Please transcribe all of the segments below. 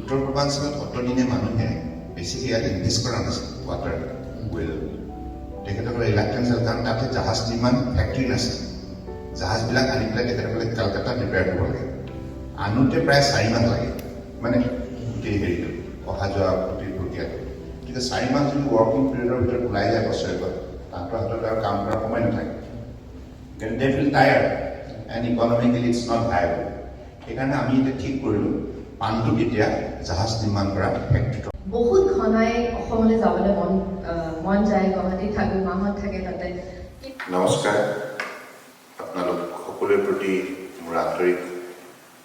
উত্তৰ পূৰ্বাঞ্চলত অতদিনে মানুহে বেছিকৈ ইয়াত ইনভেষ্ট কৰা নাছিল ৱাটাৰ ৱেল তেখেতসকলৰ ইলেক্ট্ৰনিক্স কাৰণ তাতে জাহাজ নিৰ্মাণ ফেক্টৰী নাছিল জাহাজবিলাক আনি পেলাই তেখেতসকলে কলকাতাত ৰিপেয়াৰ কৰিব লাগে আনোতে প্ৰায় 4 মাহ লাগে মানে গোটেই হেৰিটো অহা যোৱা প্ৰক্ৰিয়াটো কিন্তু 4 মাহ যদি ৱৰ্কিং পিৰিয়ডৰ ভিতৰত ওলাই যায় বছৰেকত তাহাঁতৰ হাতত আৰু কাম কৰাৰ সময় নাথাকে কিন্তু they feel tired and economically it's not viable সেইকাৰণে আমি এতিয়া ঠিক কৰিলোঁ পাণ্ডুকেতিয়া জাহাজ নিৰ্মাণ কৰা ফেক্টৰীটো বহুত ঘনাই অসমলৈ যাবলৈ মন যায় গুৱাহাটীত থাকোঁ মাহত থাকে তাতে নমস্কাৰ আপোনালোক সকলোৰে প্ৰতি মোৰ আন্তৰিক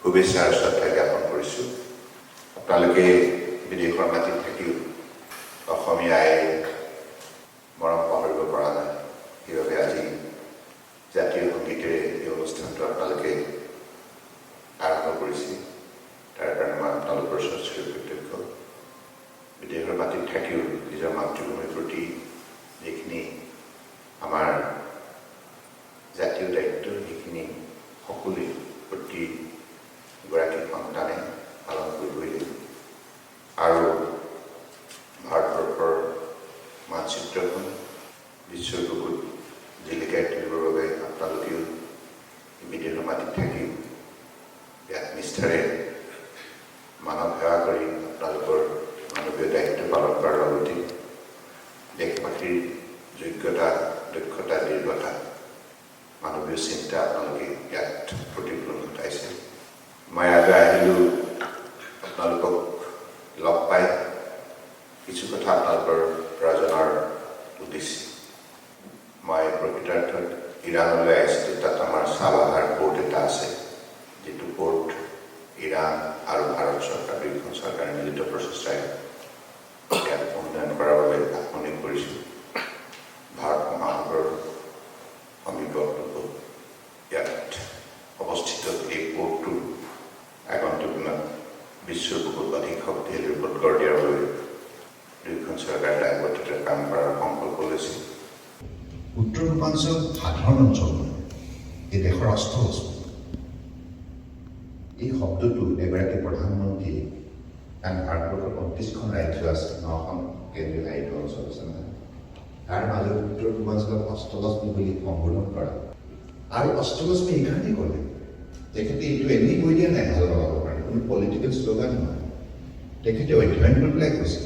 শুভেচ্ছা আৰু শ্ৰদ্ধা জ্ঞাপন কৰিছোঁ আপোনালোকে বিদেশৰ মাটিত থাকিও অসমীয়াই মৰম পাহৰিব পৰা নাই সেইবাবে আজি জাতীয় সংগীতেৰে এই অনুষ্ঠানটো আপোনালোকে আৰম্ভ কৰিছে তাৰ কাৰণে মই আপোনালোকৰ ওচৰত কৃতজ্ঞ বিদেশৰ মাটিত থাকিও নিজৰ মাতৃভূমিৰ প্ৰতি যিখিনি আমাৰ জাতীয় দায়িত্ব সেইখিনি সকলোৱে প্ৰতিগৰাকী সন্তানে পালন কৰিবই লাগিব আৰু ভাৰতবৰ্ষৰ মানচিত্ৰখন বিশ্বৰ বুকুত জিলিকাই তুলিবৰ বাবে আপোনালোকেও বিদেশৰ মাটিত থাকিও ইয়াত নিষ্ঠাৰে মানৱ সেৱা কৰি আপোনালোকৰ মানৱীয় দায়িত্ব পালন কৰাৰ লগতে দেশবাসীৰ যোগ্যতা দক্ষতা দীৰ্ঘতা মানৱীয় চিন্তা আপোনালোকে ইয়াত প্ৰতিফলন ঘটাইছে মই ইয়ালৈ আহিলোঁ আপোনালোকক লগ পাই কিছু কথা আপোনালোকৰ পৰা জনাৰ উদ্দেশ্যে মই প্ৰকৃতাৰ্থত ইৰাণলৈ আহিছিলোঁ তাত আমাৰ চাবাহাৰ পৰ্ট এটা আছে যিটো পৰ্ট ইৰাণ আৰু ভাৰত চৰকাৰ দুয়োখন চৰকাৰে মিলিত প্ৰচেষ্টাৰে ইয়াত উন্নয়ন কৰাৰ বাবে আত্মনিয়োগ কৰিছোঁ ভাৰত মহাসাগৰৰ সমীপত ইয়াত অৱস্থিত এই পৰ্টটো আগন্তুক দিনত বিশ্বৰ বুকুত অধিক শক্তিশালী ৰূপত গঢ় দিয়াৰ বাবে দুয়োখন চৰকাৰে দায়বদ্ধতাৰে কাম কৰাৰ সংকল্প লৈছে উত্তৰ পূৰ্বাঞ্চল সাধাৰণ অঞ্চল এই দেশৰ অস্থলস্ব এই শব্দটো এগৰাকী প্ৰধানমন্ত্ৰীয়ে কাৰণ ভাৰতবৰ্ষৰ ৩৫খন ৰাজ্য আছে 9খন কেন্দ্ৰীয় শাসিত অঞ্চল আছে নহয় তাৰ মাজত উত্তৰ পূৰ্বাঞ্চলত অষ্টলক্ষ্মী বুলি সম্বোধন কৰা আৰু অষ্টলক্ষ্মী এইকাৰণেই ক'লে তেখেতে এইটো এনেই কৈ দিয়া নাই ভাল লগাবৰ কাৰণে কোনো পলিটিকেল শ্লোগান নহয় তেখেতে অধ্যয়ন কৰি পেলাই কৈছে